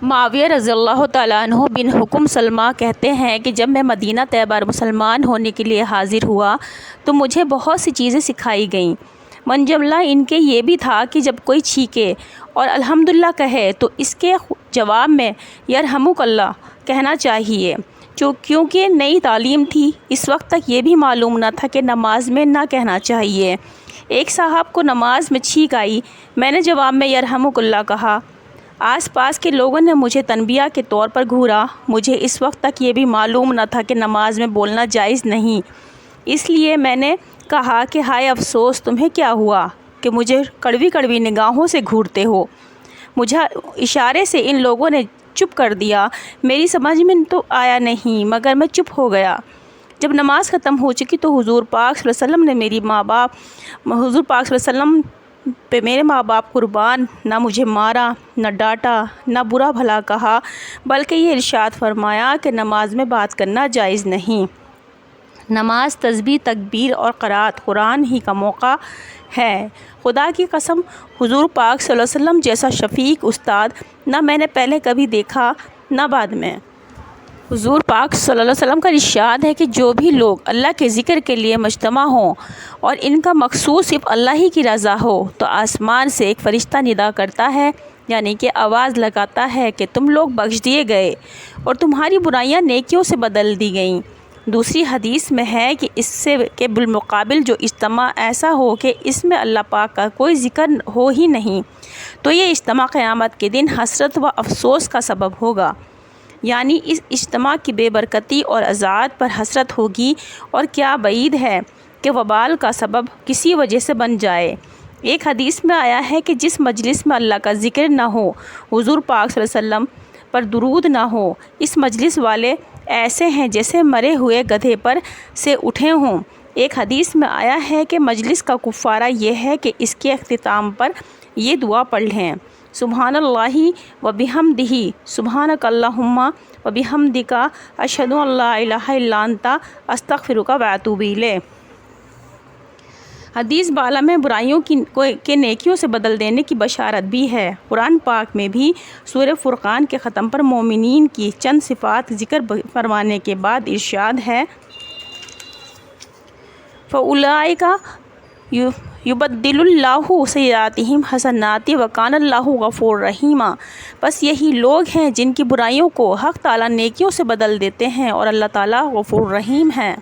معاویہ رضی اللہ تعالیٰ عنہ بن حکم سلمہ کہتے ہیں کہ جب میں مدینہ طیبہ مسلمان ہونے کے لیے حاضر ہوا تو مجھے بہت سی چیزیں سکھائی گئیں۔ من جملہ ان کے یہ بھی تھا کہ جب کوئی چھینکے اور الحمدللہ کہے تو اس کے جواب میں یرحمک اللہ کہنا چاہیے، کیونکہ نئی تعلیم تھی۔ اس وقت تک یہ بھی معلوم نہ تھا کہ نماز میں نہ کہنا چاہیے۔ ایک صاحب کو نماز میں چھینک آئی، میں نے جواب میں یرحمک اللہ کہا۔ آس پاس کے لوگوں نے مجھے تنبیہ کے طور پر گھورا۔ مجھے اس وقت تک یہ بھی معلوم نہ تھا کہ نماز میں بولنا جائز نہیں، اس لیے میں نے کہا کہ ہائے افسوس تمہیں کیا ہوا کہ مجھے کڑوی کڑوی نگاہوں سے گھورتے ہو۔ مجھے اشارے سے ان لوگوں نے چپ کر دیا۔ میری سمجھ میں تو آیا نہیں مگر میں چپ ہو گیا۔ جب نماز ختم ہو چکی تو حضور پاک صلی اللہ علیہ وسلم نے حضور پاک صلی اللہ علیہ وسلم پہ میرے ماں باپ قربان نہ مجھے مارا، نہ ڈانٹا، نہ برا بھلا کہا، بلکہ یہ ارشاد فرمایا کہ نماز میں بات کرنا جائز نہیں۔ نماز تسبیح، تکبیر اور قرأت قرآن ہی کا موقع ہے۔ خدا کی قسم حضور پاک صلی اللہ علیہ وسلم جیسا شفیق استاد نہ میں نے پہلے کبھی دیکھا نہ بعد میں۔ حضور پاک صلی اللہ علیہ وسلم کا ارشاد ہے کہ جو بھی لوگ اللہ کے ذکر کے لیے مجتمع ہوں اور ان کا مقصود صرف اللہ ہی کی رضا ہو تو آسمان سے ایک فرشتہ ندا کرتا ہے، یعنی کہ آواز لگاتا ہے کہ تم لوگ بخش دیے گئے اور تمہاری برائیاں نیکیوں سے بدل دی گئیں۔ دوسری حدیث میں ہے کہ اس سے کے بالمقابل جو اجتماع ایسا ہو کہ اس میں اللہ پاک کا کوئی ذکر ہو ہی نہیں تو یہ اجتماع قیامت کے دن حسرت و افسوس کا سبب ہوگا، یعنی اس اجتماع کی بے برکتی اور اذیت پر حسرت ہوگی، اور کیا بعید ہے کہ وبال کا سبب کسی وجہ سے بن جائے۔ ایک حدیث میں آیا ہے کہ جس مجلس میں اللہ کا ذکر نہ ہو، حضور پاک صلی اللہ علیہ وسلم پر درود نہ ہو، اس مجلس والے ایسے ہیں جیسے مرے ہوئے گدھے پر سے اٹھے ہوں۔ ایک حدیث میں آیا ہے کہ مجلس کا کفارہ یہ ہے کہ اس کے اختتام پر یہ دعا پڑھ لیں: سبحان اللہ و بحمدہ، سبحانک اللہم و بحمدک، اشہد ان لا الہ الا انت، استغفرک و اتوب الیک۔ حدیث بالا میں برائیوں کے نیکیوں سے بدل دینے کی بشارت بھی ہے۔ قرآن پاک میں بھی سورہ فرقان کے ختم پر مومنین کی چند صفات ذکر فرمانے کے بعد ارشاد ہے: فَأُولَٰئِکَ یُبَدِّلُ اللّٰہُ سَیِّئَاتِہِمْ حَسَنَاتٍ وَکَانَ اللّٰہُ غَفُورًا رَحِیمًا۔ بس یہی لوگ ہیں جن کی برائیوں کو حق تعالیٰ نیکیوں سے بدل دیتے ہیں اور اللہ تعالیٰ غفور رحیم ہیں۔